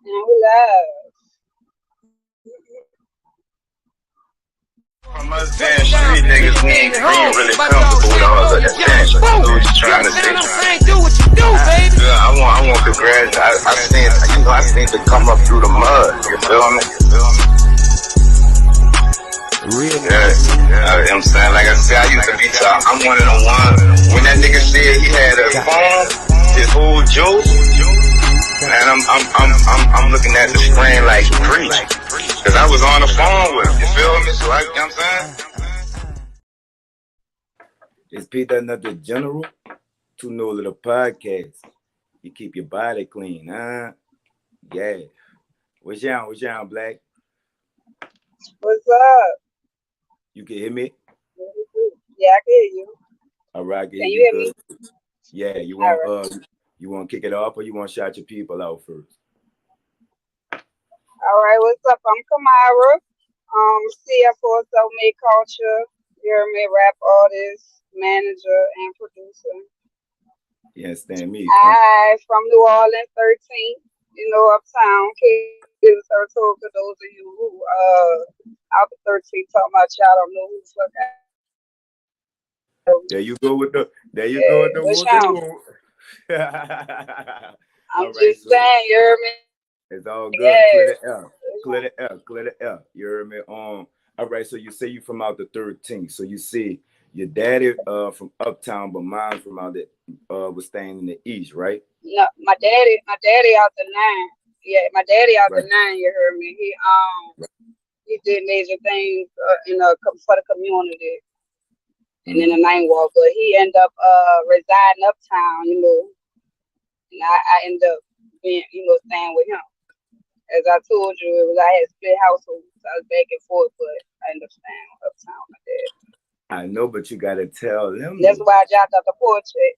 And we live. From us damn street niggas, we ain't really comfortable with all the attention. That's what you trying to say. Do what you do, baby. Yeah, I want congrats. I seen to come up through the mud. You feel me? Real. Yeah. I'm saying, like I said, I used to be top. I'm one of the ones. When that nigga said he had a phone, his whole joke, and I'm looking at the screen like preach, cause I was on the phone with him. You feel me? So you know what I'm saying? It's Pete another general to Nola Podcast. You keep your body clean, huh? Yeah. What's down, Black? What's up? You can hear me? Yeah, I can hear you. All right, Can you hear me? Yeah, you All want right. you want to kick it off or you want to shout your people out first? All right, what's up? I'm Kamara. CFO Soulmate Culture. You're me, rap artist, manager, and producer. You understand me? I from New Orleans, 13. Uptown, Kansas, Saratoga. Those of you who out the 13 talking about y'all don't know who the fuck I am. There you go with the What's whoopie y'all? whoop. I'm All right, just so saying, you heard me? it's all good. Yeah. Clear the air. You heard me? All right, so you say you from out the 13th. So you see your daddy from uptown, but mine from out the was staying in the east, right? No, my daddy out the nine. Yeah, my daddy out the Right. nine. You heard me? He did major things for the community and in the nine wall, but he ended up residing uptown. And I ended up being staying with him. As I told you, I had split households. I was back and forth, but I ended up staying uptown with my dad. I know, but you gotta tell them That's though. why I dropped out the portrait.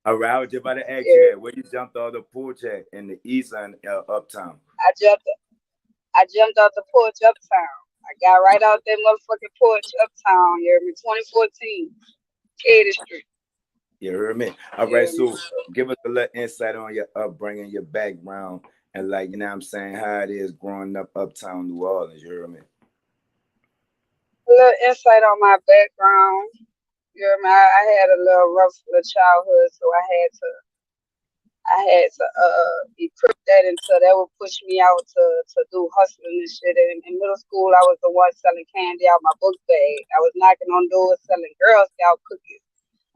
All right, I was just about to ask you Yeah, that. Where you jumped off the porch at in the east and uptown? I jumped I jumped out the porch uptown. I got right out that motherfucking porch uptown. You heard me? 2014, Katy Street. You heard me? All You right, heard me? so give us a little insight on your upbringing, your background, and like you know what I'm saying, how it is growing up uptown New Orleans, you heard me? A little insight on my background. You heard me? I had a little rough little childhood, so I had to equip that until that would push me out to do hustling and shit. And in middle school, I was the one selling candy out my book bag. I was knocking on doors selling Girl Scout cookies.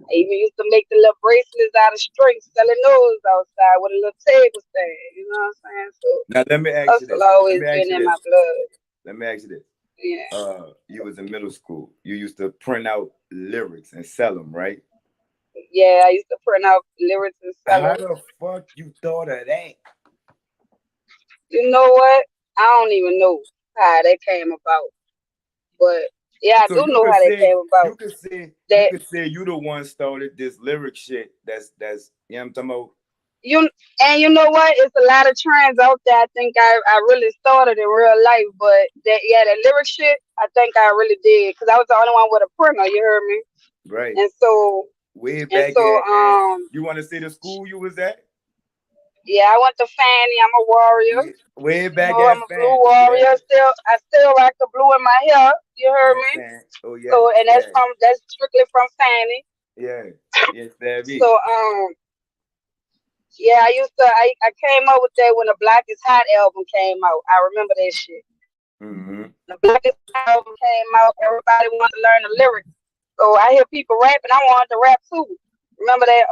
I even used to make the little bracelets out of string, selling those outside with a little table stand. You know what I'm saying? So Now let me ask you hustle this. Let always me ask been you in my this. blood. Let me ask you this. Yeah, You was in middle school. You used to print out lyrics and sell them, right? yeah. I used to print out lyrics and sell How them. the fuck you thought of that? You know what? I don't even know how that came about, but yeah, I So do know how that came about. you That could say you the one started this lyric shit. That's you know what I'm talking about. you and you know what? It's a lot of trends out there. I think I really started in real life, but that lyric shit, I think I really did because I was the only one with a printer. You heard me? Right. And so Way and back so at you want to say the school you was at? yeah, I went to Fanny. I'm a warrior. Yeah. Way You back know, I'm at a blue Fan. Yeah. warrior. I still rock the blue in my hair. You heard Yes, me? man. Oh yeah. So and Yeah. that's strictly from Fanny. Yeah. Yes, that So me. yeah, I came up with that when the Black is Hot album came out. I remember that shit. Mm-hmm. The Black is Hot album came out, everybody wanted to learn the lyrics. So I hear people rapping, I wanted to rap too. Remember that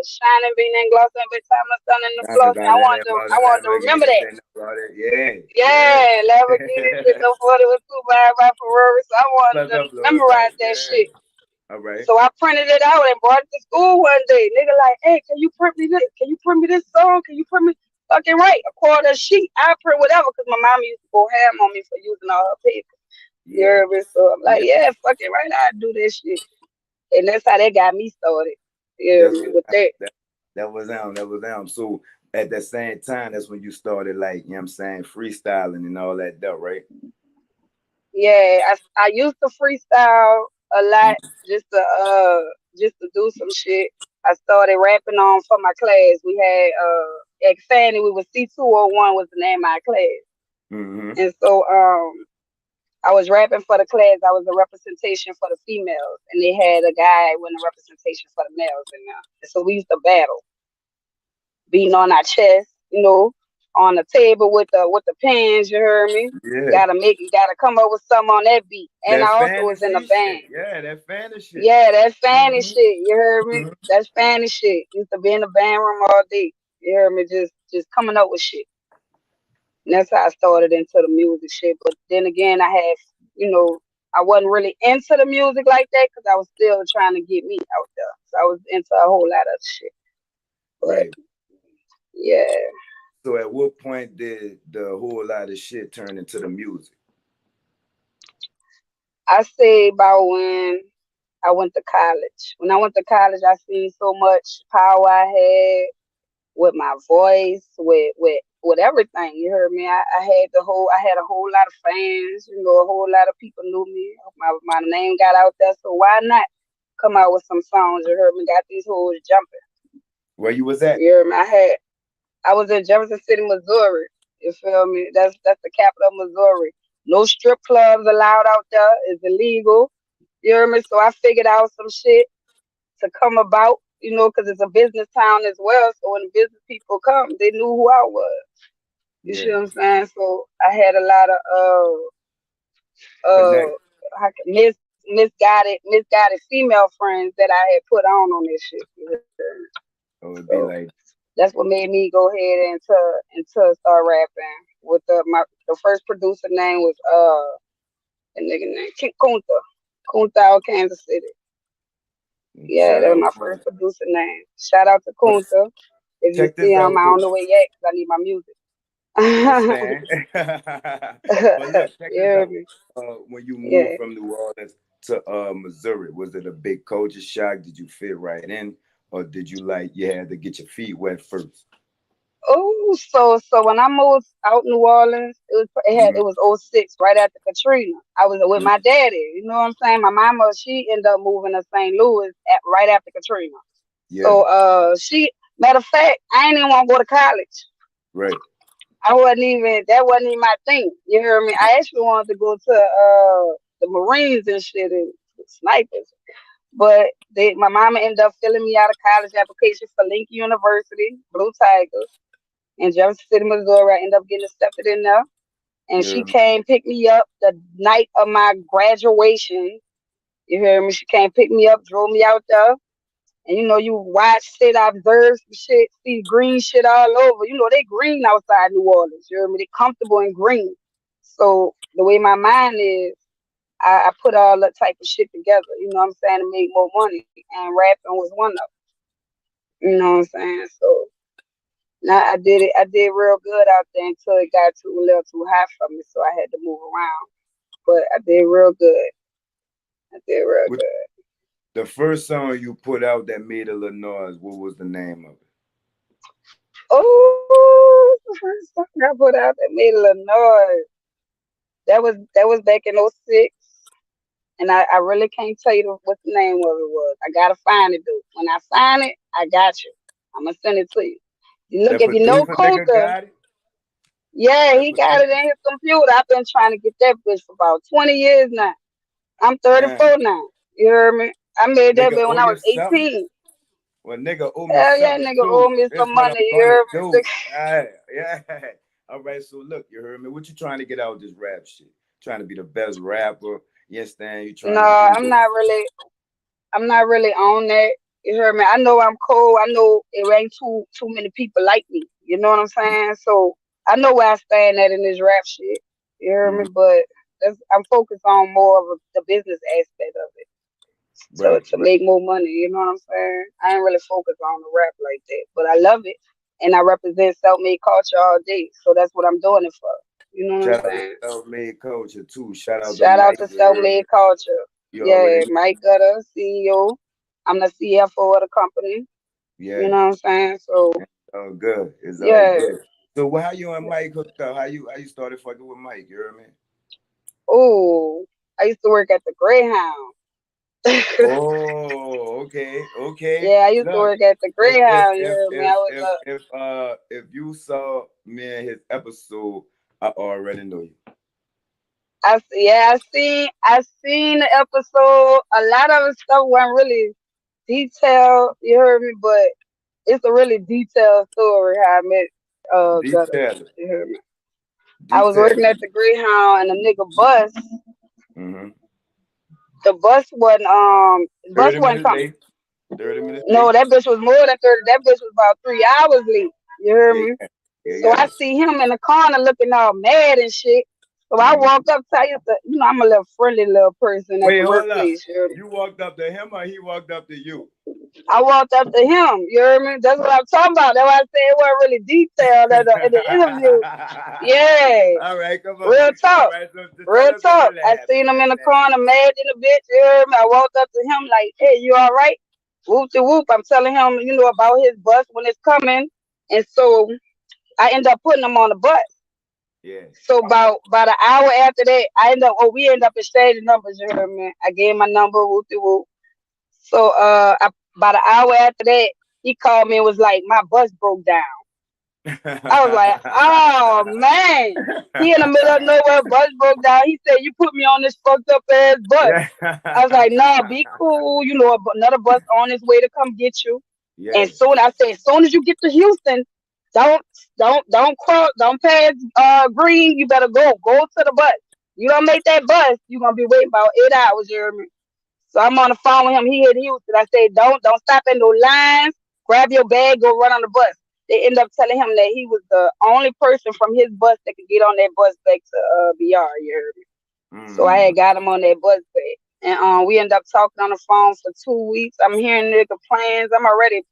shining being in gloss every time I stand in the I'm floss and about that about I it, wanted to remember Lamborghini, that. then about it. Yeah. Yeah, Lamborghini sitting Yeah. up for it was too bad by Ferrari. So I wanted Plus to up, Lord, right? memorize that Yeah. shit. All right. So I printed it out and brought it to school one day. Nigga like, hey, can you print me this? Can you print me this song? Can you print me fucking right? A quarter sheet. I print whatever because my mom used to go ham on me for using all her paper. You Yeah. heard me? So I'm like, Yeah. yeah, fucking right, I do this shit. And that's how that got me started. You hear That's me? With that. that, that was them. That was them. So at that same time, that's when you started like, you know what I'm saying, freestyling and all that stuff, right? Yeah, I used to freestyle a lot just to just to do some shit. I started rapping on for my class. We had at Fanny, we was C201 was the name of our class. Mm-hmm. And so I was rapping for the class. I was a representation for the females, and they had a guy with a representation for the males in there. And so we used to battle, beating on our chest, on the table with the pens. You heard me? Yeah. Gotta come up with something on that beat. And I That also was in a fantasy band. shit. Yeah, that fantasy shit. Yeah, that's fanny Mm-hmm. shit. You heard me? Mm-hmm. That's fanny shit. Used to be in the band room all day. You heard me? Just coming up with shit. And that's how I started into the music shit. But then again, I wasn't really into the music like that because I was still trying to get me out there. So I was into a whole lot of shit. But Right. yeah, So at what point did the whole lot of shit turn into the music? I say about when I went to college. When I went to college, I seen so much power I had with my voice, with everything. You heard me? I had a whole lot of fans, a whole lot of people knew me. My name got out there, so why not come out with some songs? You heard me? Got these hoes jumping. Where you was at? You heard me? I was in Jefferson City, Missouri. You feel me? That's the capital of Missouri. No strip clubs allowed out there. It's illegal. You heard me? So I figured out some shit to come about, because it's a business town as well. So when the business people come, they knew who I was. You see Yeah. what I'm saying? So I had a lot of Connect. misguided female friends that I had put on this shit. Oh, it'd be So like, that's what made me go ahead into start rapping. With the first producer name was a nigga named Kunta. Kunta out of Kansas City. Yeah, shout that was out my for first it. producer name. Shout out to But Kunta. If you check see this him, out I though. don't know where yet because I need my music. You understand? But look, check You this heard out. me? When you moved Yeah. from New Orleans to Missouri, was it a big culture shock? Did you fit right in, or did you you had to get your feet wet first? Oh, so when I moved out New Orleans, Mm-hmm. it was '06, right after Katrina. I was with my daddy. You know what I'm saying? My mama, she ended up moving to St. Louis right after Katrina. Yeah, So matter of fact, I ain't even want to go to college. right. That wasn't even my thing. You hear me? I actually wanted to go to the Marines and shit and snipers. But my mama ended up filling me out a college application for Lincoln University, Blue Tigers, in Jefferson City, Missouri. I ended up getting accepted in there. And she Yeah, came pick me up the night of my graduation. You hear me? She came pick me up, drove me out there. And you watch, sit, observe some shit, see green shit all over. They green outside New Orleans. You hear me? They comfortable in green. So the way my mind is, I put all that type of shit together, you know what I'm saying, to make more money. And rapping was one of them. You know what I'm saying? So now I did real good out there until it got a little too high for me, so I had to move around. But I did real good. I did real With good. the first song you put out that made a little noise, what was the name of it? Oh, the first song I put out that made a little noise. That was back in '06. And I really can't tell you what the name of it was. I gotta find it though. When I find it, I got you. I'm gonna send it to you. Look, That if you know producer nigga Kunta, got it. yeah, That he got producer. it in his computer. I've been trying to get that bitch for about 20 years now. I'm Man, 34 now. You heard me? I made that nigga bitch when owe I you was something. 18. Well, nigga owe me Hell yeah, something nigga owe too. me That's some what I'm money. You gonna heard me? do. Yeah. All right. So look, you heard me. What you trying to get out of this rap shit? Trying to be the best rapper? Yes, Dan. You No, trying to be? I'm not really on that. You heard me? I know I'm cool. I know it ain't too many people like me. You know what I'm saying? So I know where I stand at in this rap shit. You heard Mhm. me? But I'm focused on more of the business aspect of it. Right, To right. make more money. You know what I'm saying? I ain't really focused on the rap like that. But I love it. And I represent self made culture all day. So that's what I'm doing it for. You know what I'm Shout out to saying? self-made culture too. Shout out to Shout out Mike. to You self heard me. made culture. You Yeah, already know. Mike Gutter, CEO. I'm the CFO of the company. You Yeah. know what I'm saying? So All good. It's all yeah. good. So how you and Mike hooked up? How you started fucking with Mike? You heard me? Oh, I used to work at the Greyhound. Oh, okay. Yeah, I used to Look, work at the if if Greyhound. You if heard me? if I was if if you saw me in his episode, I already know you. I seen the episode. A lot of the stuff wasn't really detailed. You heard me, but it's a really detailed story how I met Gutter. Detail it. You heard me? I was Detail working it. at the Greyhound and the nigga bus. Mm-hmm. The bus 30 wasn't minutes coming. late. 30 minutes No, late. that bitch was more than 30. That bitch was about 3 hours late. You heard Yeah, me? yeah, So I yeah. see him in the corner looking all mad and shit. So I Mm-hmm. walked up to I used to, I'm a little friendly little person at Wait, the hold up. workplace. You heard me? You walked up to him or he walked up to you? I walked up to him. You heard me? That's what I'm talking about. That's why I say it wasn't really detailed in the interview. Yeah, All right, come on. real All talk. right, so tell Real us what talk. really I happened. seen him What in the really happened? corner, mad in the bitch. You heard me? I walked up to him like, hey, you all right? Whoop de whoop. I'm telling him, about his bus when it's coming. And so I end up putting him on the bus. Yeah. So about an hour after that, we end up exchanging numbers, you heard me? I gave him my number, whoop de whoop. So about an hour after that, he called me and was like, my bus broke down. I was like, oh man. He in the middle of nowhere, bus broke down. He said, you put me on this fucked up ass bus. Yeah. I was like, nah, be cool. Another bus on its way to come get you. Yeah. And as soon as you get to Houston, don't don't pass green. You better go to the bus. You don't make that bus, you're gonna be waiting about 8 hours. You hear me? So I'm on the phone with him. He hit Houston. I said, don't stop in no lines. Grab your bag, go run on the bus. They end up telling him that he was the only person from his bus that could get on that bus back to BR. You heard me? So I Mm. had got him on that bus back. And we end up talking on the phone for 2 weeks. I'm hearing nigga plans. I'm already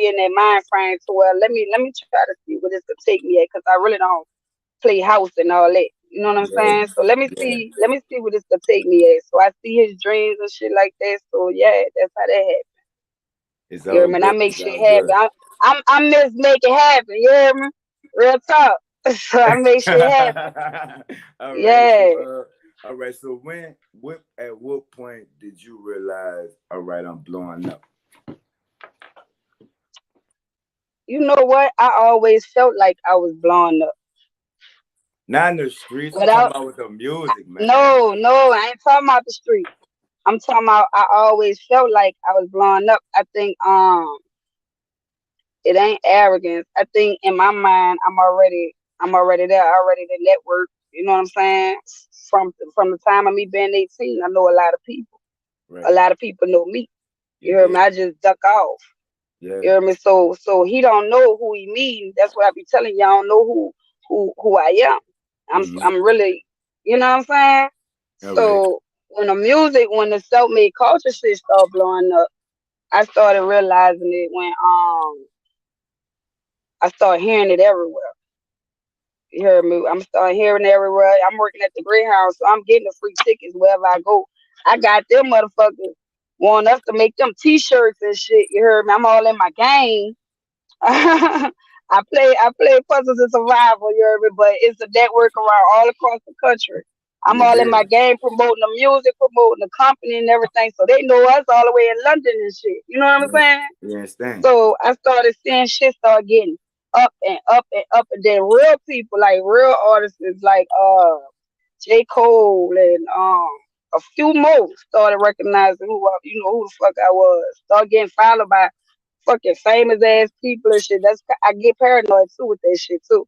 in that mind frame to where let me try to see where this could take me at, because I really don't play house and all that. You know what I'm Yeah. saying? So let me Yeah. see where this could take me at. So I see his dreams and shit like that. So yeah, that's how that happened. It's You hear all me? And I good. make It's shit all happen. good. I miss make it happen. You hear me? Real talk. So I make shit happen. All right. Yeah. All right. So at what point did you realize, all right, I'm blowing up? You know what? I always felt like I was blowing up. Not in the streets. I'm talking Without about with the music, man. no, I ain't talking about the street. I'm talking about I always felt like I was blowing up. I think it ain't arrogance. I think in my mind I'm already there. I already the network. You know what I'm saying? From the time of me being 18, I know a lot of people. A Right. lot of people know me. You You heard did. me? I just duck off. Yeah. You heard me? So he don't know who he mean. That's what I be telling y'all. Don't know who I am. I'm Mm-hmm. I'm really, you know what I'm saying? All right. So when the self made culture shit started blowing up, I started realizing it when I started hearing it everywhere. You heard me? I'm starting hearing it everywhere. I'm working at the Greyhound, so I'm getting the free tickets wherever I go. I got them motherfuckers want us to make them T-shirts and shit. You heard me? I'm all in my game. I play Puzzles and Survival, you heard me, but it's a network around all across the country. I'm You all in my did. game promoting the music, promoting the company and everything, so they know us all the way in London and shit. You know what I'm Yeah. saying? You understand? So I started seeing shit start getting up and up and up, and then real people, like real artists like J. Cole and a few more started recognizing who the fuck I was. Start getting followed by fucking famous ass people and shit. I get paranoid too with that shit too.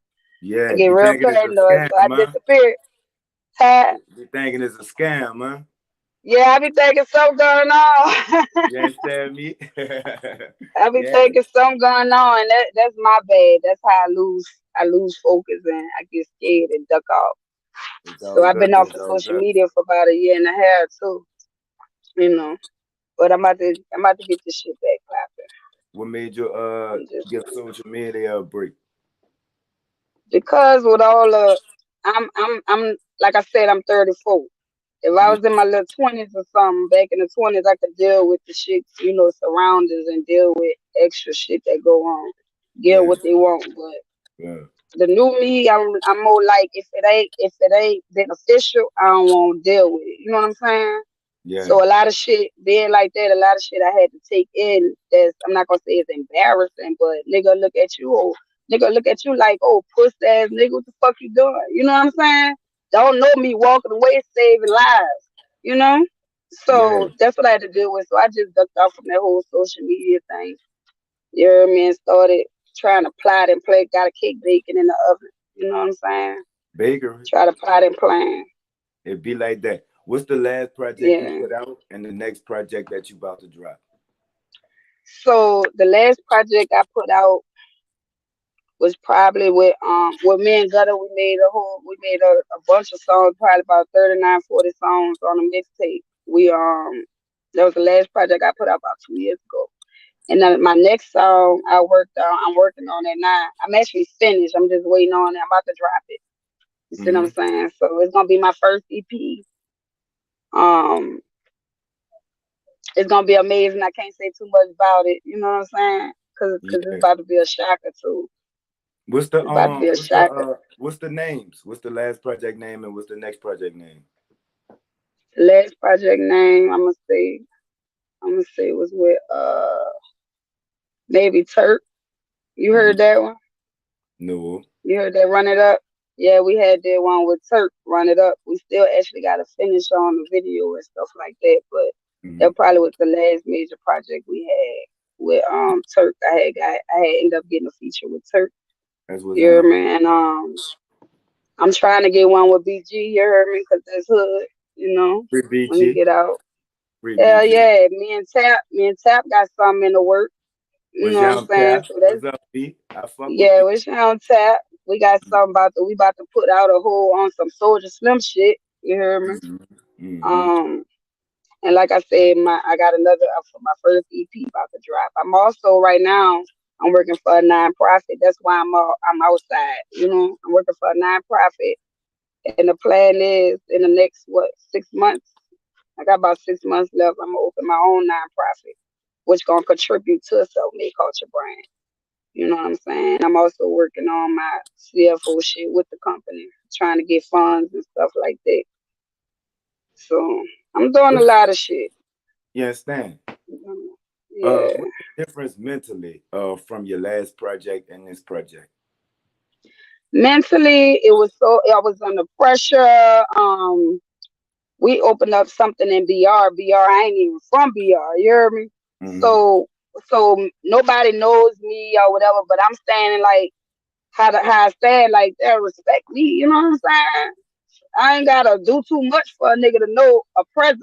I Yeah. get You real thinking it's a paranoid, so I scam, huh? disappeared. Huh? You thinking it's a scam, huh? Yeah, I be thinking something going on. You understand me? I be Yeah. thinking something going on, and that's my bad. That's how I lose focus and I get scared and duck off. It's So all I've good. been off It's of all social good. media for about a year and a half too, you know. But I'm about to get this shit back clapping. What made you I'm just give social media a break? because with all the I'm like I said, I'm 34. If I Yeah. was in my little 20s or something, back in the 20s, I could deal with the shit, surroundings and deal with extra shit that go on. Get Yeah. what they want. But Yeah. the new me, I'm more like if it ain't beneficial, I don't want to deal with it. You know what I'm saying? Yeah. So a lot of shit being like that, a lot of shit I had to take in. That's I'm not gonna say it's embarrassing, but nigga look at you, nigga look at you like, oh, puss ass nigga, what the fuck you doing? You know what I'm saying? Don't know me walking away saving lives, you know? Yeah. So that's what I had to deal with. So I just ducked off from that whole social media thing. You know what I mean? Started trying to plot and play, got a cake baking in the oven. You know what I'm saying? Bakery. Try to plot and plan. It be like that. What's the last project you Yeah. put out and the next project that you about to drop? So the last project I put out was probably with me and Gutter. We made a bunch of songs, probably about 39, 40 songs on a mixtape. That was the last project I put out about 2 years ago. And then my next song I'm working on it now. I'm actually finished. I'm just waiting on it. I'm about to drop it. You see what I'm Mm-hmm. saying? So it's gonna be my first EP. Um, it's gonna be amazing. I can't say too much about it. You know what I'm saying? Cause it's Yeah. about to be a shocker too. What's the It's about to be a shocker. what's the names? What's the last project name and what's the next project name? The last project name I'm gonna say was with maybe Turk. You Mm-hmm. heard that one? No. You heard that Run It Up? Yeah, we had that one with Turk, Run It Up. We still actually gotta finish on the video and stuff like that, but Mm-hmm. that probably was the last major project we had with Turk. I had ended up getting a feature with Turk. That's what's You heard on. me? And I'm trying to get one with BG, you heard me? Cause that's hood, you know, Free when he BG. get out. Free Hell BG. yeah, me and Tap got something in the work. You What's know what I'm young saying? Tap? So that's What's up, B? I fuck with yeah, B. we on Tap. We got something we about to put out a whole on some Soldier Slim shit. You hear me? Mm-hmm. Mm-hmm. Um, and like I said, I got another for my first EP about to drop. I'm also right now. I'm working for a nonprofit. That's why I'm outside. You know, I'm working for a nonprofit, and the plan is in the next 6 months. I got about 6 months left. I'm gonna open my own nonprofit, which gonna contribute to a self-made culture brand. You know what I'm saying? I'm also working on my CFO shit with the company, trying to get funds and stuff like that. So I'm doing a What's, lot of shit. you understand? Yeah. What's the difference mentally from your last project and this project? Mentally, I was under pressure. We opened up something in BR. BR, I ain't even from BR. You hear me? Mm-hmm. So, so nobody knows me or whatever, but I'm standing like how I stand like they respect me. You know what I'm saying? I ain't gotta do too much for a nigga to know a presence.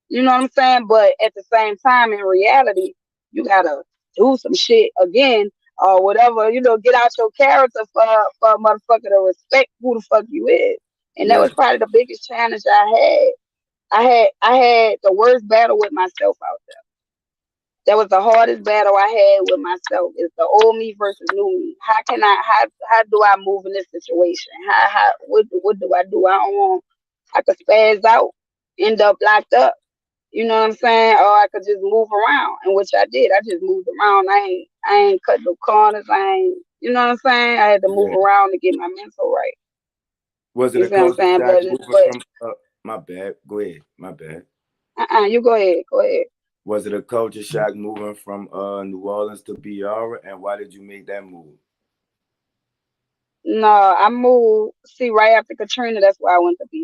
You know what I'm saying? But at the same time, in reality, you gotta do some shit again or whatever. You know, get out your character for a motherfucker to respect who the fuck you is. And that Yeah. was probably the biggest challenge I had. I had the worst battle with myself out there. That was the hardest battle I had with myself. Is the old me versus new me. How do I move in this situation? What do I do? I could spaz out, end up locked up. You know what I'm saying? Or I could just move around, and which I did. I just moved around. I ain't cut no corners. You know what I'm saying? I had to move Yeah. around to get my mental right. Was it You a see what I'm culture saying? shock But moving but from my bad. Go ahead. My bad. you go ahead, go ahead. Was it a culture shock moving from New Orleans to BR, and why did you make that move? No, I moved. See, right after Katrina, that's why I went to BR.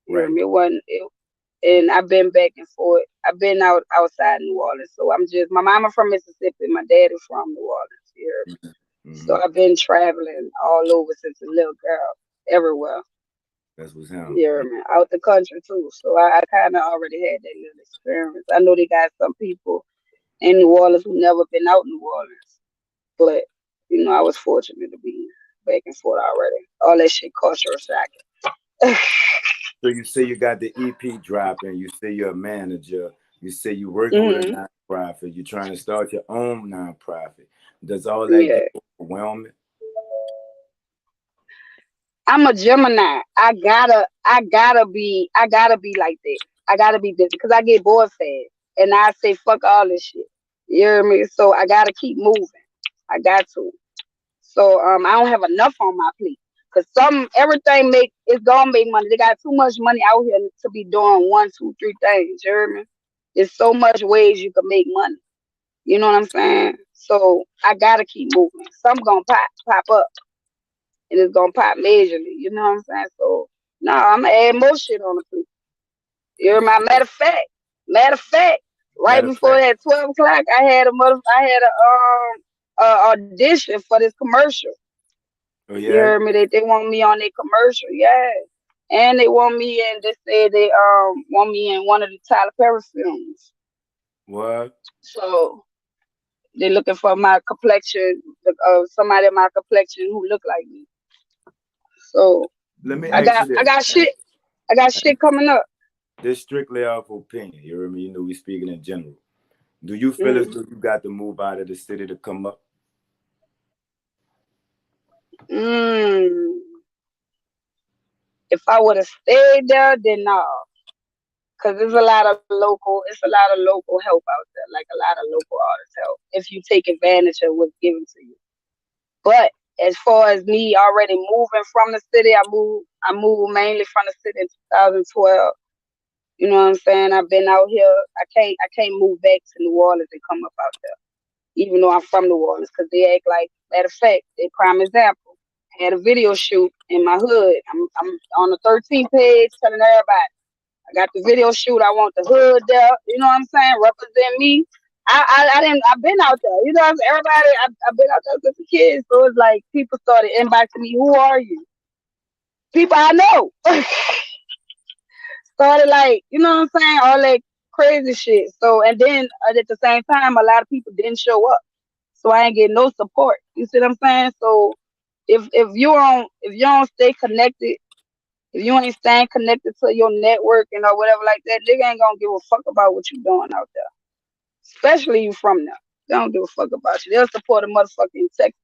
You hear Right. me? It wasn't. And I've been back and forth. I've been outside New Orleans, so I'm just. My mama from Mississippi, my dad is from New Orleans. You hear me? Mm-hmm. So I've been traveling all over since a little girl, everywhere. That's what's him. You hear me? Out the country too. So I kind of already had that little experience. I know they got some people in New Orleans who never been out New Orleans, but I was fortunate to be back and forth already. All that shit cultural shock. So you say you got the EP dropping. You say you're a manager. You say you're working with a hmm nonprofit. You're trying to start your own nonprofit. Does all that Yeah. get overwhelming? I'm a Gemini. I gotta be like that. I gotta be busy because I get bored fast. And I say fuck all this shit. You hear me? So I gotta keep moving. I got to. So I don't have enough on my plate. Cause everything it's gonna make money. They got too much money out here to be doing 1, 2, 3 things. You hear me? There's so much ways you can make money. You know what I'm saying? So I gotta keep moving. Some gonna pop up, and it's gonna pop majorly. You know what I'm saying? So no, I'm gonna add more shit on the plate. You hear me? Matter of fact, right Matter of before fact, that 12 o'clock, I had a audition for this commercial. oh You yeah, heard me? They want me on their commercial, yeah. And they want me in. They said they want me in one of the Tyler Perry films. what? So they looking for my complexion, somebody of my complexion who look like me. So Let me I ask you got I this. got shit. I got shit coming up. This strictly off opinion. You hear me? You know we speaking in general. Do you feel as Mm. though you got to move out of the city to come up? Mm. If I would have stayed there, then no. Cause it's a lot of local help out there, like a lot of local artist help. If you take advantage of what's given to you. But as far as me already moving from the city, I moved mainly from the city in 2012. You know what I'm saying? I've been out here. I can't move back to New Orleans and come up out there, even though I'm from New Orleans, because they act like, matter of fact, they prime example. Had a video shoot in my hood. I'm on the 13th page telling everybody. I got the video shoot. I want the hood there. You know what I'm saying? Represent me. I didn't. I've been out there. You know what I'm saying? Everybody. I've been out there with the kids. So it's like people started inboxing me. Who are you? People I know. Started like, you know what I'm saying? All that crazy shit. So and then at the same time, a lot of people didn't show up. So I ain't getting no support. You see what I'm saying? So if you don't stay connected, if you ain't staying connected to your network and or whatever like that, nigga ain't gonna give a fuck about what you doing out there. Especially you from there. They don't give a fuck about you. They'll support a motherfucking Texas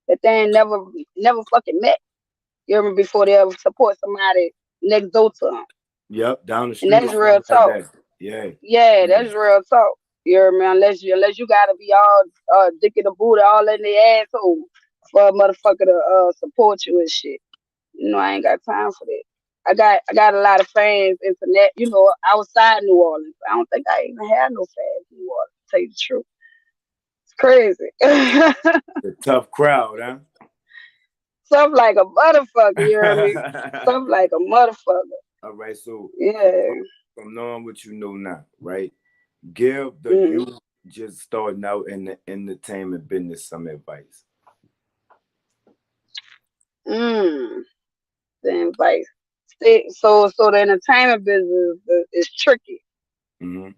that they ain't never fucking met. You hear me? Before they ever support somebody next door to them. Yep, down the And street or that's real something like talk. that. Yeah. Yeah, Yeah. that's real talk. You hear me? Unless you gotta be all dick in the booty, all in the asshole for a motherfucker to support you and shit. You know, I ain't got time for that. I got a lot of fans internet, outside New Orleans. I don't think I even have no fans in New Orleans, to tell you the truth. It's crazy. The tough crowd, huh? Stuff like a motherfucker, you hear me? Stuff like a motherfucker. All right, so Yeah. from knowing what you know now, right? Give the Mm. youth just starting out in the entertainment business some advice. Mm. The advice. So the entertainment business is tricky. Mm-hmm.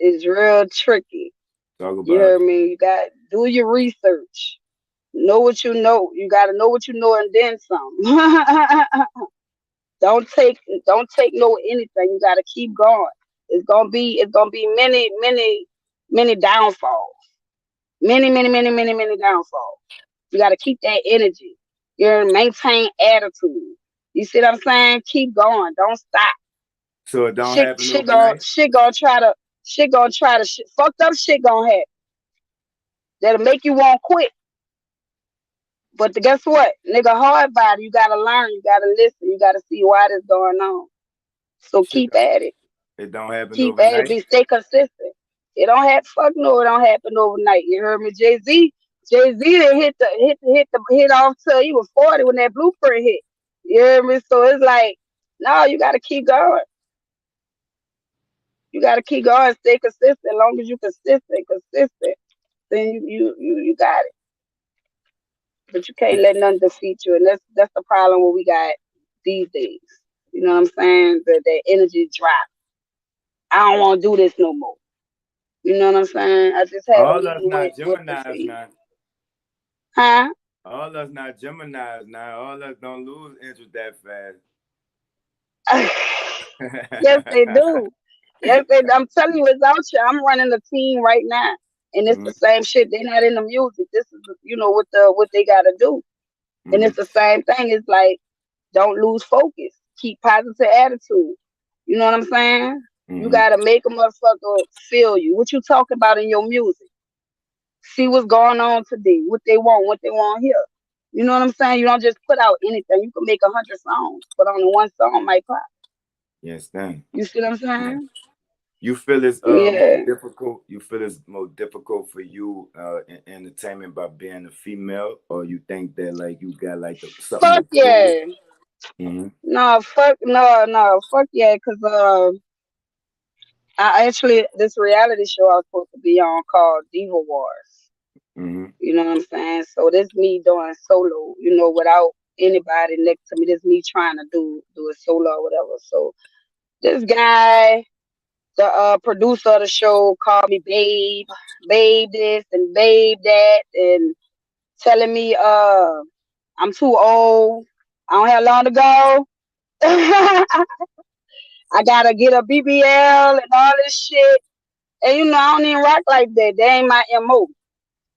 It's real tricky. Talk You about hear it. me? You got do your research. Know what you know. You gotta know what you know and then some. don't take don't take no anything. You gotta keep going. It's gonna be many downfalls. Many downfalls. You gotta keep that energy. You maintain attitude. You see what I'm saying? Keep going. Don't stop. So it don't Shit, happen shit gon' overnight. shit gonna try to fucked up shit gonna happen. That'll make you want to quit. But guess what? Nigga, hard body, you gotta learn, you gotta listen, you gotta see why this going on. So Shit, keep at it. it don't happen Keep at it. overnight. Stay consistent. It don't have fuck no, it don't happen overnight. You heard me? Jay Z didn't hit off till he was 40 when that blueprint hit. You hear me? So it's like, no, you gotta keep going. You gotta keep going, stay consistent. As long as you consistent, then you got it. But you can't let nothing defeat you, and that's the problem what we got these days. You know what I'm saying? That energy drop. I don't want to do this no more. You know what I'm saying? I just had a All us meeting not with the Gemini's CEO. now. Huh? All us not Gemini's now. All us don't lose interest that Yes, they fast. do. Yes, I'm telling you, it's out here. I'm running a team right now, and it's Mm-hmm. the same shit. They're not in the music. This is what they got to do, and Mm-hmm. it's the same thing. It's like don't lose focus. Keep positive attitude. You know what I'm saying? You Mm-hmm. gotta make a motherfucker feel you. What you talking about in your music? See what's going on today. What they want here. You know what I'm saying? You don't just put out anything. You can make 100 songs, but only one song might pop. You understand? You see what I'm Yeah. saying? You feel it's more Yeah. difficult. You feel it's more difficult for you in entertainment by being a female, or you think that like you got like something to Fuck prove? yeah. Mm-hmm. No, fuck yeah, cause I actually this reality show I was supposed to be on called Diva Wars. Mm-hmm. You know what I'm saying? So this me doing solo, without anybody next to me. This me trying to do a solo or whatever. So this guy, the producer of the show, called me babe this and babe that, and telling me I'm too old. I don't have long to go. I gotta get a BBL and all this shit. And I don't even rock like that. They ain't my MO.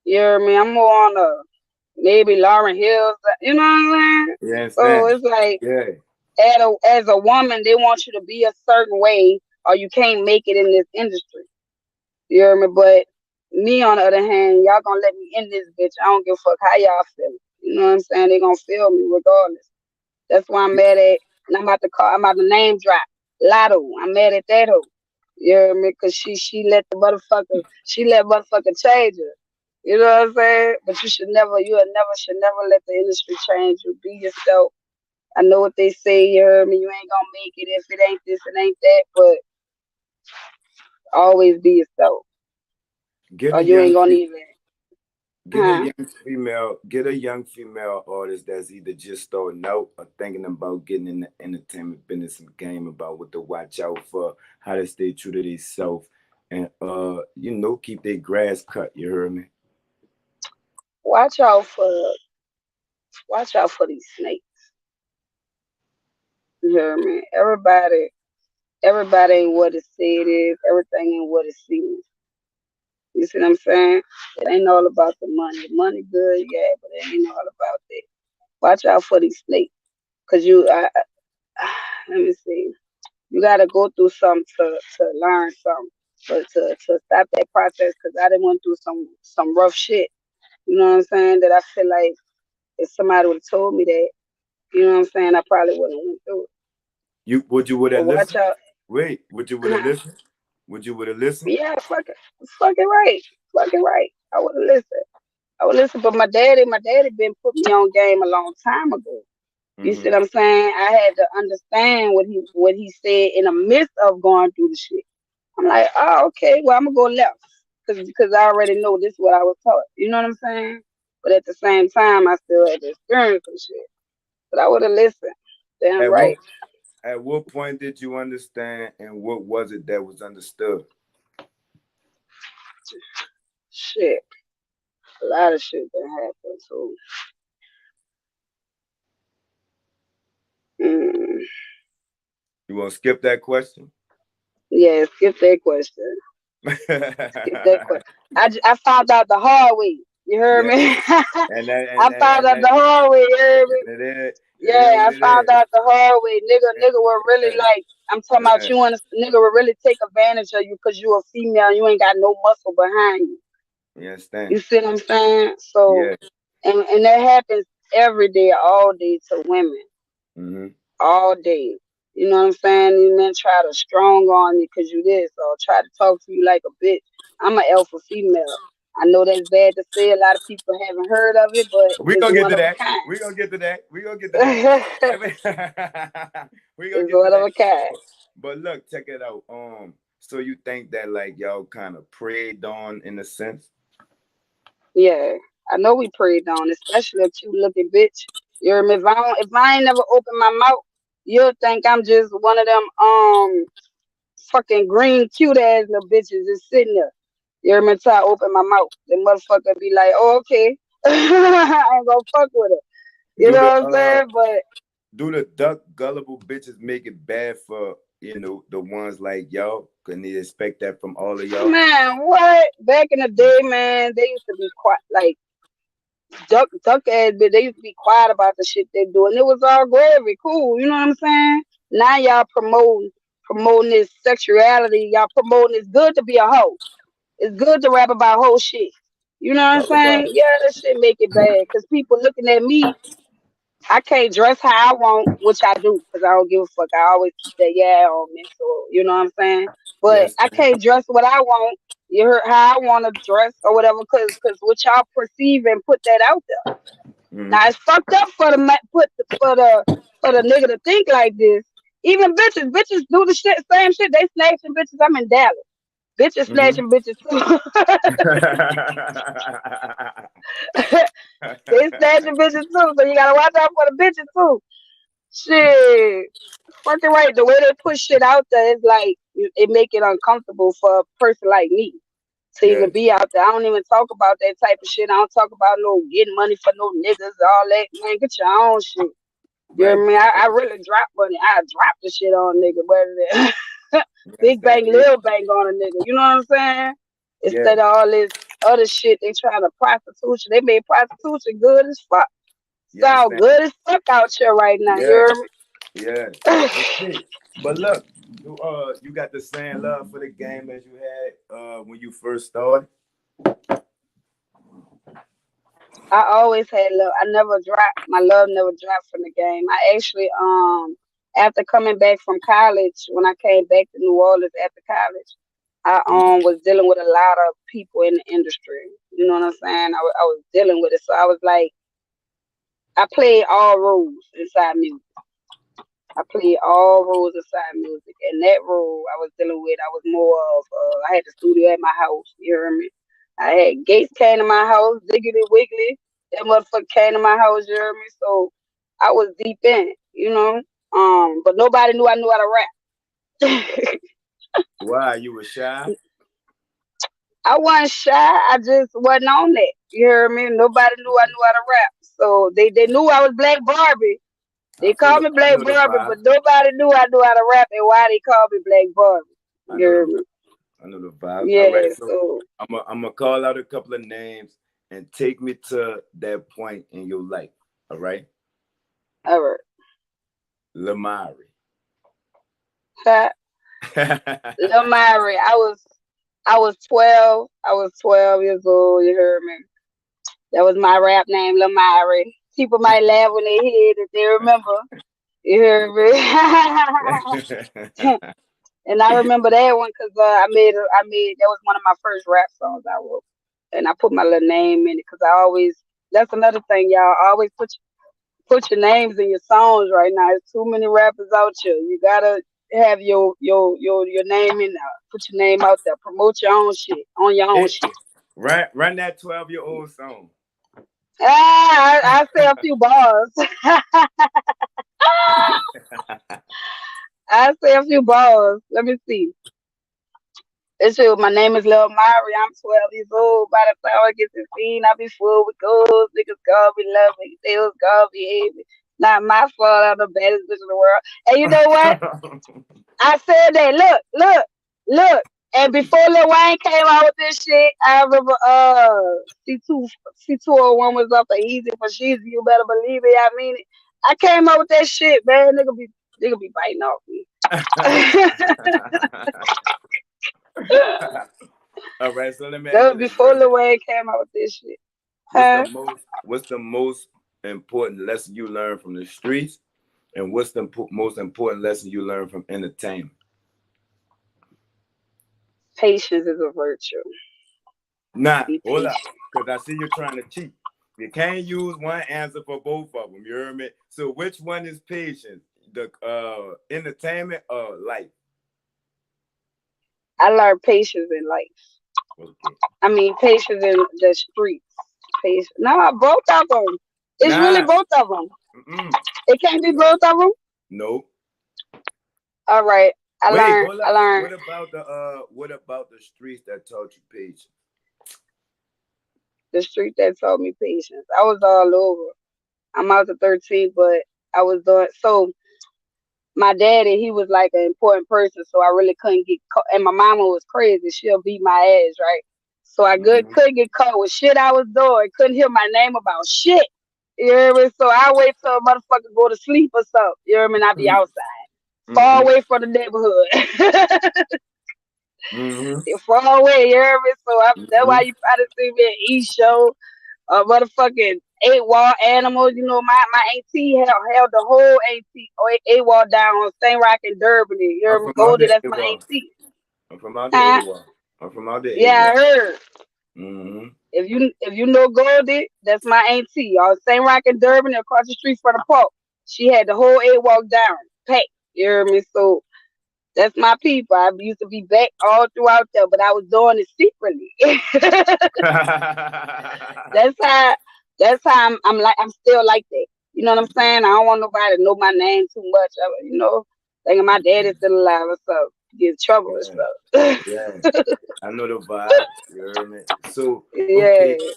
You hear me? I'm more on maybe Lauren Hills. You know what I'm saying? You So understand? it's like Yeah. as a woman, they want you to be a certain way or you can't make it in this industry. You hear me? But me on the other hand, y'all gonna let me in this bitch. I don't give a fuck how y'all feel. You know what I'm saying? They gonna feel me regardless. That's why I'm mad at, and I'm about to name drop Lotto. I'm mad at that hoe. You hear me? Cause she let motherfucker change her. You know what I'm saying? But should never let the industry change you. Be yourself. I know what they say, you hear me? You ain't gonna make it if it ain't this, it ain't that, but always be yourself. Get Or a you ain't young gonna fe- even, get a huh? young female, get a young female artist that's either just starting out or thinking about getting in the entertainment business and game, about what to watch out for, how to stay true to themselves, and keep their grass cut. You heard me? Watch out for watch out for these snakes. You hear me? Everybody ain't what it said it is. Everything ain't what it seems. You see what I'm saying? It ain't all about the money. Money good, yeah, but it ain't all about that. Watch out for these snakes, cause let me see. You gotta go through something to learn something, but to stop that process, cause I done went through some rough shit. You know what I'm saying? That I feel like if somebody would have told me that, you know what I'm saying, I probably wouldn't have went through it. You would But have watch listened? out. Wait, would you would have listened? Would you would have listened? Yeah, fucking right, fucking right. I would have listened. I would listen, but my daddy been put me on game a long time ago. You see Mm-hmm. what I'm saying? I had to understand what he said in the midst of going through the shit. I'm like, oh, okay, well, I'm gonna go left because I already know this is what I was taught. You know what I'm saying? But at the same time, I still had to experience some shit. But I would have listened. Damn At what right. at what point did you understand, and what was it that was understood? Shit, a lot of shit that happened. So, mm, You want to skip that question? yeah, skip that question. Skip that question. I found out the hard way. You heard Yeah, me? and that I found out the hard way. You heard me? it is Yeah, what I it found is. out the hard way. Nigga will really Yeah, like. I'm talking about yeah. you. Nigga will really take advantage of you because you a female. And you ain't got no muscle behind you. You You understand? see what I'm saying? So, Yeah. and that happens every day, all day to women, Mm-hmm. all day. You know what I'm saying? These men try to strong on you because you this, or try to talk to you like a bitch. I'm an alpha female. I know that's bad to say. A lot of people haven't heard of it, but We it's gonna get one to of a that. kind. We gonna get to that. We gonna get to that. It's We gonna get to one of that. a kind. But look, check it out. So you think that like y'all kind of preyed on in a sense? Yeah, I know we preyed on, especially a cute looking bitch. You hear me? If I ain't never open my mouth, you'll think I'm just one of them fucking green cute ass little bitches just sitting there. You hear me? Until I open my mouth, the motherfucker be like, "Oh, okay, I ain't gonna fuck with her." You Do know the what I'm saying? But do the duck gullible bitches make it bad for the ones like y'all? Can they expect that from all of y'all? man, what? Back in the day, man, they used to be quiet, like duck ass, but they used to be quiet about the shit they do, and it was all gravy, cool. You know what I'm saying? Now y'all promoting this sexuality. Y'all promoting it's good to be a hoe. It's good to rap about whole shit. You know what I'm Talk about saying? it. Yeah, that shit make it bad because people looking at me. I can't dress how I want, which I do, because I don't give a fuck. I always keep that yeah on me, so you know what I'm saying. But Yes, I can't dress what I want. You heard how I want to dress or whatever, because what y'all perceive and put that out there. Now mm-hmm. it's fucked up for the for the nigga to think like this. Even bitches do the shit, same shit. They snatching bitches. I'm in Dallas. Bitches Mm-hmm. snatching bitches too. They snatching bitches too, so you gotta watch out for the bitches too. Shit, fucking right. The way they put shit out there is like it make it uncomfortable for a person like me to even Yes, be out there. I don't even talk about that type of shit. I don't talk about no getting money for no niggas, all that. Man, get your own shit. You know right. what I mean? I really drop money. I drop the shit on a nigga, whether they You big understand? bang, little bang on a nigga. You know what I'm saying? Yeah, Instead of all this other shit, they trying to prostitution. They made prostitution good as fuck. you Sound understand? good as fuck out here right now. You Yeah, hear me? yeah. Okay. But look, you got the same love for the game as you had when you first started. I always had love. I never dropped. My love never dropped from the game. I actually, after coming back from college, when I came back to New Orleans after college, I was dealing with a lot of people in the industry. You know what I'm saying? I was dealing with it, so I was like, I played all roles inside music. I played all roles inside music, and that role I was dealing with, I was more of. I had the studio at my house. You hear me? I had Gates came to my house, Diggity Wiggly. That motherfucker came to my house. You hear me? So I was deep in it, you know. But nobody knew I knew how to rap. Why you were shy? I wasn't shy. I just wasn't on that. You hear me? Nobody knew I knew how to rap. So they knew I was Black Barbie. They called me I Black know the Barbie, but vibe. nobody knew I knew how to rap and why they called me Black Barbie. I You know hear the me? I know the vibe. All Yeah, right, so so I'm gonna call out a couple of names and take me to that point in your life. All right, all right. Lamari. Lil Myrie, I was 12. I was 12 years old, you heard me. That was my rap name, Lil Myrie. People might laugh when they hear it if they remember. You heard me? And I remember that one because I made that was one of my first rap songs I wrote, and I put my little name in it because I always. That's another thing, y'all. Always put your names in your songs right now. There's too many rappers out here. You gotta have your name in there. Put your name out there. Promote your own shit on your own Hey, shit. run that 12-year-old song. I say a few bars. I say a few bars. Let me see. This shit, my name is Lil Mari. I'm 12 years old. By the time I get 16, I be full with goals. Niggas gonna be love me. They was gonna be hate me. Not my fault. I'm the baddest bitch in the world. And you know what? I said that. Look. And before Lil Wayne came out with this shit, I remember C201 was up for easy for sheezy. You better believe it. I mean it. I came out with that shit, man. Nigga be biting off me. All right, so let me ask That you was this, before right? Lil Wayne came out with this shit. What's the Huh? most what's the most important lesson you learned from the streets, and what's the most important lesson you learned from entertainment? Patience is a virtue. Nah, Be hold up, patient. because I see you're trying to cheat. You can't use one answer for both of them. You hear me? So which one is patience? The entertainment or life? I learned patience in life. Okay. I mean, patience in the streets. Patience. No, both of them. It's really Nah. both of them. Mm-mm. It can't be No. both of them. No. All right. I Wait, learned. hold I up. learned What about the streets that taught you patience? the street that taught me patience. I was all over. I'm out to 13, but I was doing so. My daddy, he was like an important person, so I really couldn't get caught. And my mama was crazy; she'll beat my ass, right? So I Mm-hmm. couldn't get caught with shit I was doing. Couldn't hear my name about shit. You hear me? So I wait till a motherfucker go to sleep or something. You hear me? And I be outside, far Mm-hmm. away from the neighborhood. Mm-hmm. It's far away, you hear me? So that's why Mm-hmm. you probably see me at East Show, motherfucking eight wall animals. You know, my auntie held the whole eight wall down on St. Rock and Durban. You I'm hear me? from out Goldie, the that's my A-Wall. auntie. I'm from out the Huh? A-Wall. I'm from out the Yeah, I A-Wall. heard. Mm-hmm. If you know Goldie, that's my auntie. On St. Rock and Durban, across the street from the park. She had the whole eight walk down, packed. You hear me? So that's my people. I used to be back all throughout there, but I was doing it secretly. that's how. That's how I'm like. I'm still like that. You know what I'm saying? I don't want nobody to know my name too much. Thinking my daddy's still alive or something. Get in trouble and Yeah, stuff. yeah. I know the vibe. You heard me. So, okay, Yeah.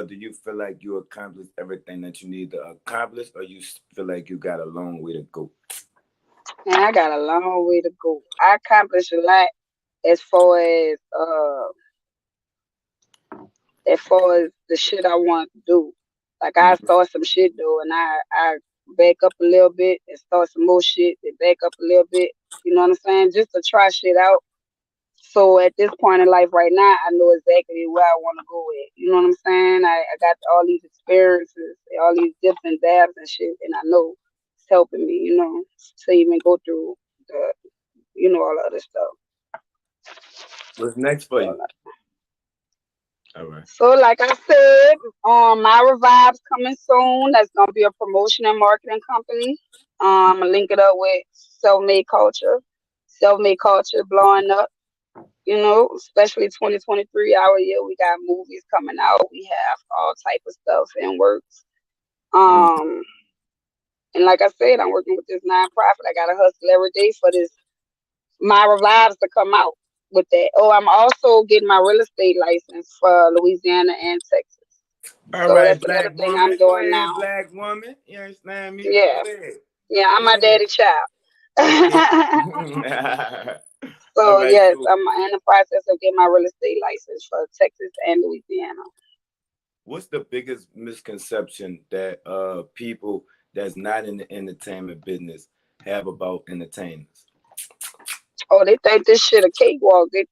do you feel like you accomplished everything that you need to accomplish, or you feel like you got a long way to go? Man, I got a long way to go. I accomplished a lot as far as the shit I want to do. Like I Mm-hmm. start some shit though, and I back up a little bit and start some more shit, and back up a little bit. You know what I'm saying? Just to try shit out. So at this point in life right now, I know exactly where I want to go with. You know what I'm saying? I got all these experiences, all these different dabs and shit, and I know it's helping me. To even go through the, all the other stuff. What's next for So, you? All right. like I said, my revive's coming soon. That's gonna be a promotion and marketing company. I'm gonna link it up with self-made culture. Self-made culture blowing up. Especially 2023 our year. We got movies coming out. We have all type of stuff in works. Mm. Um, and like I said, I'm working with this nonprofit. I gotta hustle every day for this my revives to come out with that. Oh, I'm also getting my real estate license for Louisiana and Texas. All So right, that's another black thing I'm woman. Go doing ahead, now. black woman. You understand me? Go Yeah, ahead. yeah, I'm Go my ahead. daddy child. Okay. All So right. yes, So, I'm in the process of getting my real estate license for Texas and Louisiana. what's the biggest misconception that people that's not in the entertainment business have about entertainers? Oh, they think this shit a cakewalk. They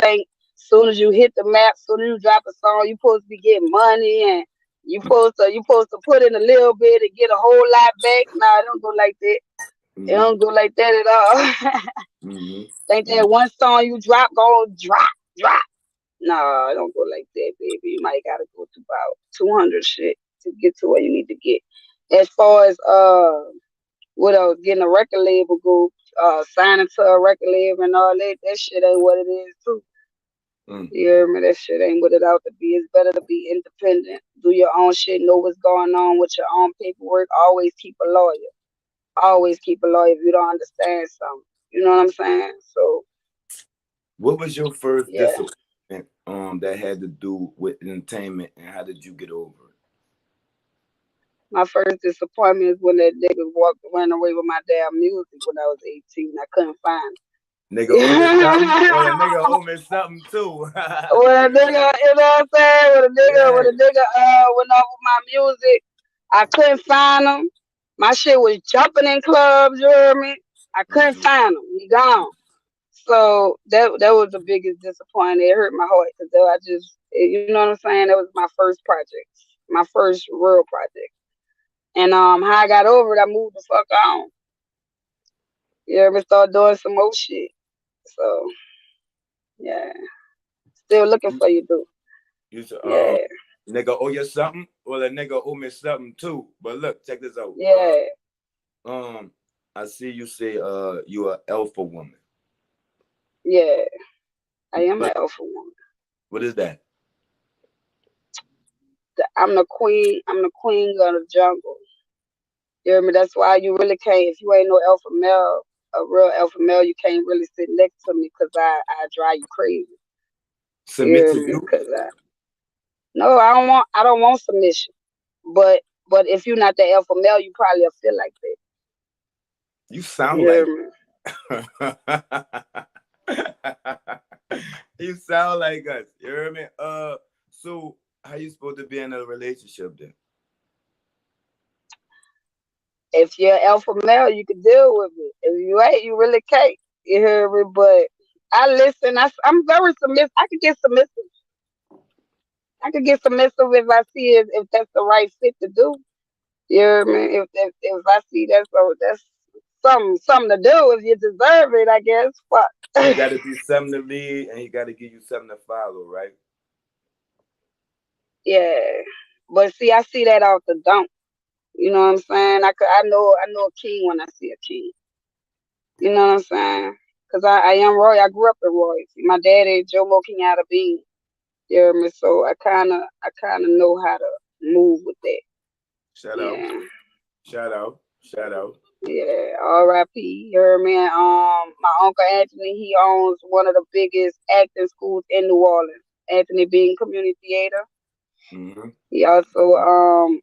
think soon as you hit the map, soon as you drop a song, you supposed to be getting money and you supposed to put in a little bit and get a whole lot back. Nah, it don't go like that. It Mm-hmm. don't go like that at all. Think Mm-hmm. that one song you drop gonna drop. No, it don't go like that, baby. You might gotta go to about 200 shit to get to where you need to get. As far as what else, getting a record label go, signing to a record label and all that, that shit ain't what it is too. Mm. You hear me? That shit ain't what it ought to be. It's better to be independent. Do your own shit, know what's going on with your own paperwork. Always keep a lawyer. Always keep a lawyer if you don't understand something. You know what I'm saying? So What was your first yeah. disappointment that had to do with entertainment, and how did you get over it? My first disappointment is when that nigga ran away with my damn music when I was 18. I couldn't find Nigga owe me something? Well, a nigga it. owe me something too. When a nigga, you know what I'm saying? When a nigga went off with my music, I couldn't find him. My shit was jumping in clubs, you heard me? I couldn't Yeah. find him. He gone. So that was the biggest disappointment. It hurt my heart because you know what I'm saying? That was my first project, my first real project. And how I got over it, I moved the fuck on. You ever start doing some more shit? So yeah, still looking for you, dude. You said, Yeah, nigga owe you something? Well, a nigga owe me something too. But look, check this out. yeah, Um, I see you say you a alpha woman. yeah. I am an But alpha woman. what is that? I'm the queen. I'm the queen of the jungle. You hear me? That's why you really can't. If you ain't no alpha male, a real alpha male, you can't really sit next to me because I drive you crazy. You Submit hear to me? you? Because no, I don't want submission. But if you're not the alpha male, you probably will feel like that. You You sound hear like me? you sound like us. You hear me? So how you supposed to be in a relationship then? If you're alpha male, you can deal with it. If you ain't, you really can't. You hear me? But I listen. I'm very submissive. I could get submissive. I could get submissive if I see it, if that's the right fit to do. You know what I mean? If I see that's something to do if you deserve it, I guess. He Fuck. got to be something to lead, and he got to give you something to follow, right? Yeah. But see, I see that off the dump. You know what I'm saying? I know a king when I see a king. You know what I'm saying? Cause I am royal. I grew up in royalty. My daddy Jomo Kenyatta Bean. You know what I mean? So I kinda know how to move with that. Shout out, Yeah. shout out, shout out. Yeah, R.I.P. You heard me? My uncle Anthony, he owns one of the biggest acting schools in New Orleans. Anthony Bean Community Theater. Mm-hmm. He also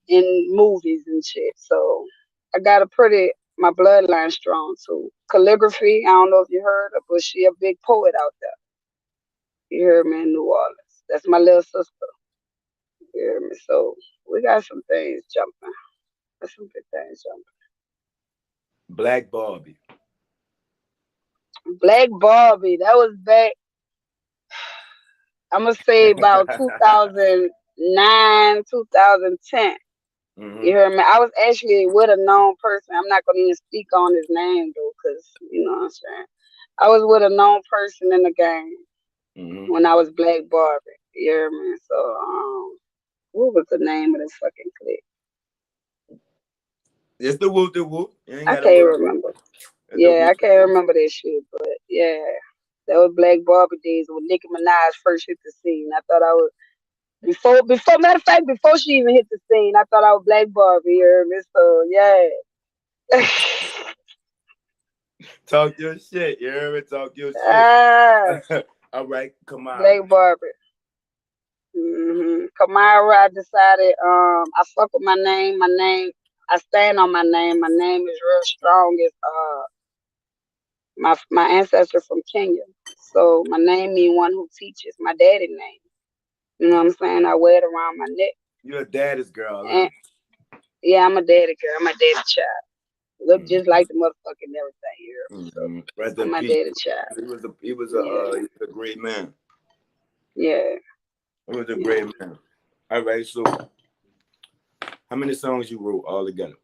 in movies and shit. So I got a pretty my bloodline strong too. Calligraphy, I don't know if you heard her, but she a big poet out there. You heard me in New Orleans. That's my little sister. You heard me? So we got some things jumping. Got some good things jumping. Black Barbie. Black Barbie, that was back. I'm gonna say about 2009, 2010. You Mm-hmm. heard me? I was actually with a known person. I'm not gonna even speak on his name though, cause you know what I'm saying. I was with a known person in the game Mm-hmm. when I was Black Barbie. You hear me? So what was the name of the fucking clip? It's the whoop, the whoop. You ain't I got to can't worry about it. remember. It's the Yeah, whoop, I the can't whoop. remember that shit, but yeah, that was Black Barbie days when Nicki Minaj first hit the scene. I thought I was before matter of fact, before she even hit the scene, I thought I was Black Barbie. You heard me? So yeah. Talk your shit. You hear me? Talk your shit. ah, All right, Kamara. Black Barbie. Kamara, I decided I fuck with my name. My name, I stand on my name. My name is real strong. It's my ancestor from Kenya. So my name mean one who teaches. My daddy name. You know what I'm saying? I wear it around my neck. You're a daddy's girl, huh? And yeah, I'm a daddy girl. I'm a daddy child. Look Mm-hmm. just like the motherfucking everything here. So Mm-hmm. Rest I'm in my peace. daddy child. He Yeah, was a great man. yeah, He was a yeah. great man. All right, so how many songs you wrote all together?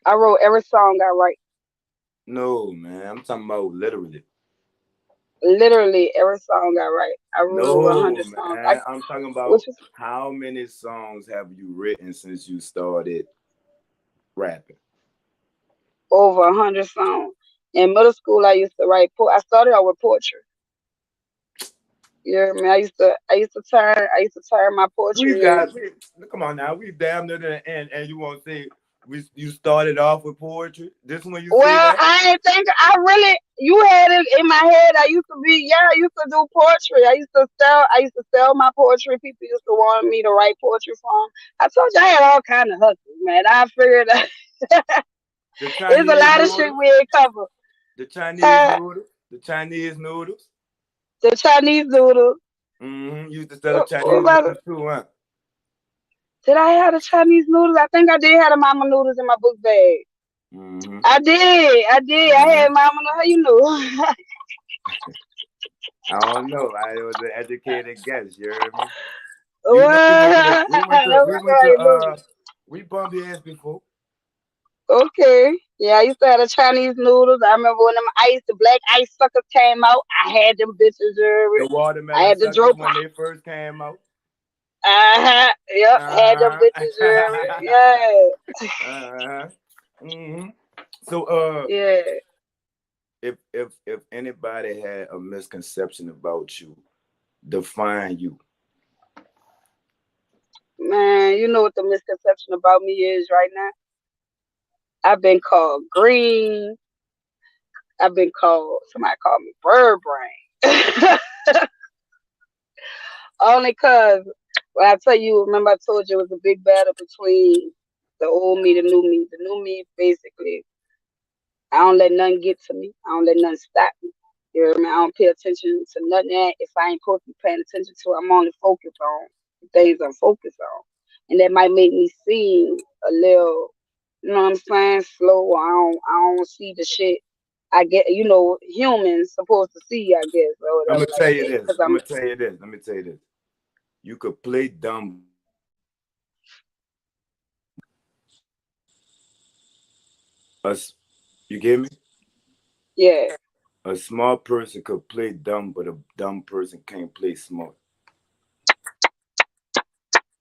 I wrote every song I write. No, man. I'm talking about literally. Literally every song I write. I wrote over a No, hundred songs. man. I'm talking Which about is how many songs have you written since you started rapping? over 100 songs. In middle school, I used to write. I started out with poetry. You know what I mean? I used to turn my We poetry in. got we, come on now. We damn near to the end, and you won't say you started off with poetry. This one you say Well, that? I ain't think I really. You had it in my head. I used to be. Yeah, I used to do poetry. I used to sell my poetry. People used to want me to write poetry for them. I told you I had all kind of hustles, man. I figured The it's a Chinese lot of shit noodles, we ain't covered. the Chinese Uh, noodles, the Chinese noodles. the Chinese noodle. Mm-hmm. You used to sell the What Chinese about it? noodles too, huh? Did I have the Chinese noodles? I think I did have the mama noodles in my book bag. Mm-hmm. I did. I did. I Mm-hmm. had mama noodles. How you know? I don't know. I was an educated guess. You heard me? You know Well, we went to how you know. we bumped heads before. Okay. Yeah, I used to have the Chinese noodles. I remember when the black ice suckers came out. I had them bitches early. The I watermelon had the suckers drop. when they first came out. Uh-huh. Yep. Had them Uh-huh. bitches early. Yeah. uh-huh. Hmm. So Yeah. if anybody had a misconception about you, define you. Man, you know what the misconception about me is right now? I've been called green. Somebody called me bird brain. Only cause when I tell you, remember I told you it was a big battle between the old me, the new me. The new me, basically, I don't let nothing get to me. I don't let nothing stop me. You know what I mean? I don't pay attention to nothing that if I ain't supposed to be paying attention to. I'm only focused on the things I'm focused on, and that might make me seem a little, you know what I'm saying, slow. I don't see the shit. I get, humans supposed to see, I guess, or I'm whatever gonna like tell you that. this. Cause I'm, Let me tell you this. You could play dumb. Us, you get me? yeah. A smart person could play dumb, but a dumb person can't play smart.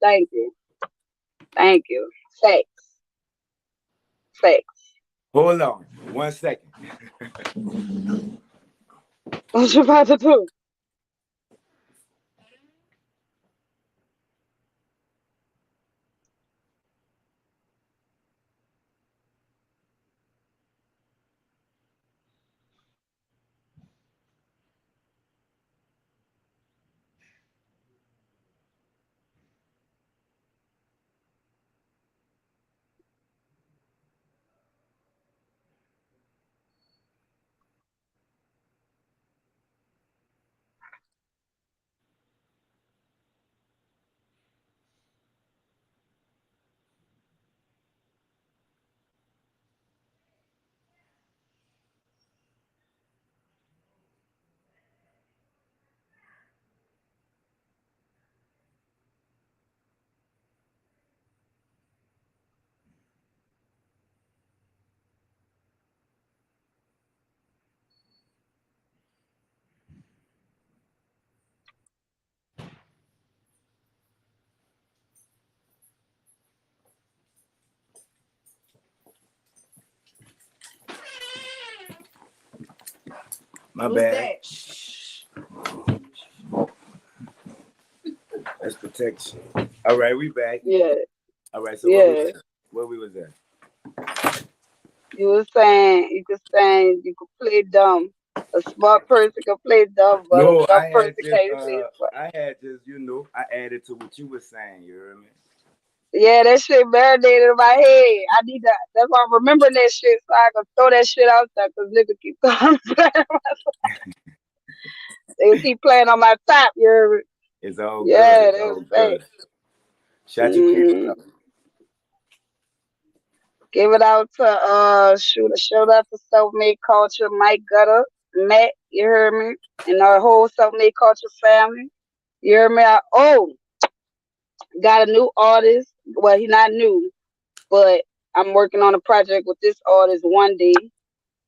Thank you, thank you. Facts, facts. Hold on, 1 second. What you about to do? My Who's bad. that? That's protection. All right, we back. Yeah, All right, so yeah. where we was at? You could saying you could play dumb. A smart person can play dumb, but a No, dumb person can't play smart. I had just, I added to what you were saying. You hear me? Yeah, that shit marinated in my head. I need that. That's why I'm remembering that shit so I can throw that shit out there because nigga keep coming. They keep playing on my top. You heard me? It's all good. Yeah, It's that's all fake. good. Shout your kids Mm-hmm. out. Give it out to shoot a shout out to Self Made Culture, Mike Gutter, Matt, you heard me? And our whole Self Made Culture family. You heard me? Got a new artist. Well, he not new, but I'm working on a project with this artist one day.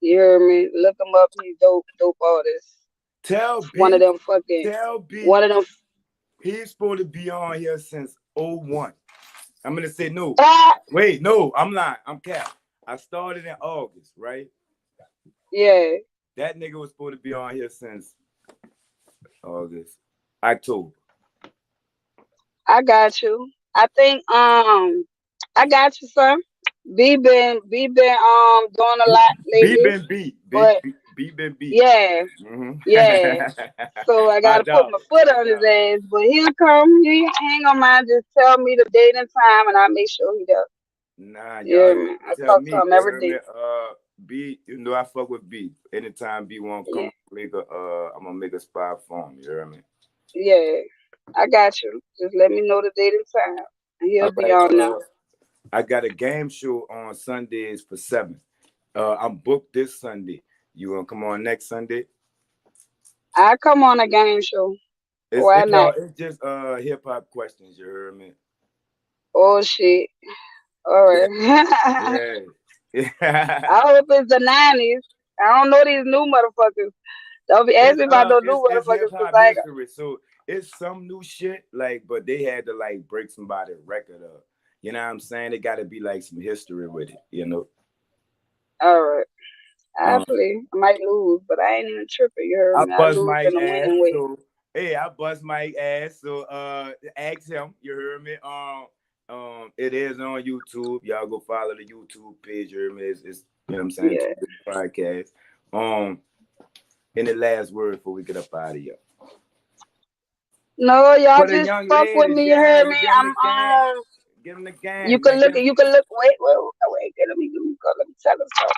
You heard me? Look him up. He's dope artist. Tell One of B, them fucking tell B, one of them. he's supposed to be on here since '01. I'm gonna say no. Ah, Wait, no, I'm lying. I'm cap. I started in August, right? yeah, That nigga was supposed to be on here since August, October. I got you. I think I got you, son. B been doing a lot B lately, been beat. but B been beat. yeah, Mm-hmm. yeah. So I My gotta put dog. my foot My on his dog. ass, but he'll come. He ain't gonna mind. Just tell me the date and time, and I'll make sure he does. Nah, Yeah, y'all man. I tell talk to me. him You every heard me? day. B, I fuck with B. Anytime B won't Yeah, come, I'm gonna make a spot for him. You hear me? yeah. I got you. Just let me know the date and time, and he'll All be right. on now. I got a game show on Sundays for 7. I'm booked this Sunday. You wanna come on next Sunday? I come on a game show. Why not? It's just hip hop questions. You heard me? Oh shit. All Yeah, right. yeah, yeah. I hope it's the 90s. I don't know these new motherfuckers. Don't be asking me about no new It's hip motherfuckers because hop I ain't got. history. So it's some new shit, like, but they had to like break somebody's record up. You know what I'm saying? It got to be like some history with it. You know. All right. I Um, play. I might lose, but I ain't even tripping. You heard I me. I bust lose Mike in a ass. winning way. So hey, I bust Mike ass. So ask him. You heard me? It is on YouTube. Y'all go follow the YouTube page. You heard me? It's you know what I'm saying? Yeah. Podcast. Any last word before we get up out of here? No, y'all For the just young fuck with ladies, me. You heard gang, me. give them the I'm gang. Give them the You gang, can man. look. You can look. Wait. Let me go. Let me tell us something.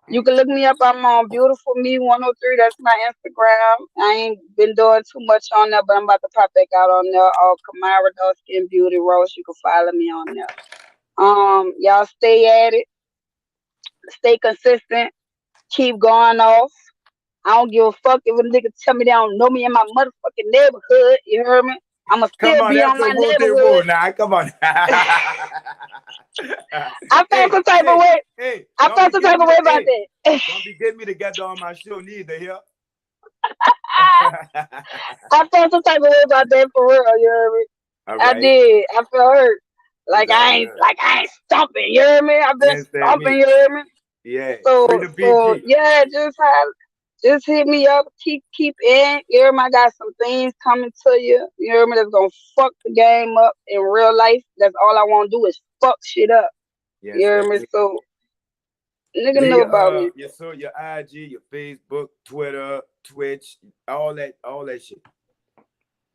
You can look me up. I'm on Beautiful Me 103. That's my Instagram. I ain't been doing too much on there, but I'm about to pop back out on there. All Kamara Dark Skin Beauty Rose. You can follow me on there. Y'all stay at it. Stay consistent. keep going off. I don't give a fuck if a nigga tell me they don't know me in my motherfucking neighborhood. You heard me? I'ma Come still on, be that's on my a whoop de neighborhood. woo now. Come on. I felt some type of way. Hey, I felt some type of way about that. Don't be getting me together on my show neither here. I felt some type of way about that for real. You heard me? All I right. did. I felt hurt. Like I ain't stomping. You heard me? I've been stomping. You heard me? Yeah. So Free the BG. yeah, just hit me up. Keep in. You hear me? I got some things coming to you. You hear me? That's gonna fuck the game up in real life. That's all I want to do is fuck shit up. Yes, you hear me? So nigga know about me. Your IG, your Facebook, Twitter, Twitch, all that shit.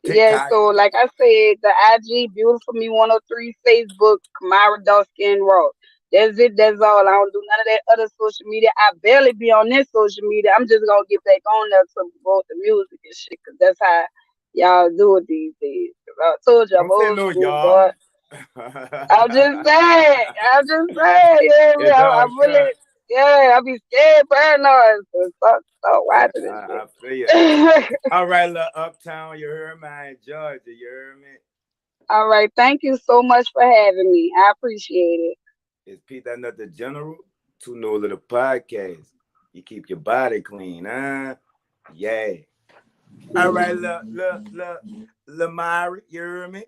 TikTok. Yeah, so like I said, the IG, Beautiful Me 103, Facebook, Kamara Dark Skin Raw. That's it, that's all. I don't do none of that other social media. I barely be on this social media. I'm just gonna get back on there to promote the music and shit, cause that's how y'all do it these days. 'Cause I told you I'm old school, boy. I'm just saying. Yeah, man. I'm really, yeah, I be scared, paranoid. So stop watching this shit. I feel you. All right, little Uptown, you heard me? I enjoyed it, you heard me? All right, thank you so much for having me. I appreciate it. It's Pete Another General to Nola the Podcast. You keep your body clean, huh? Yeah. All right, Lamari, you hear me?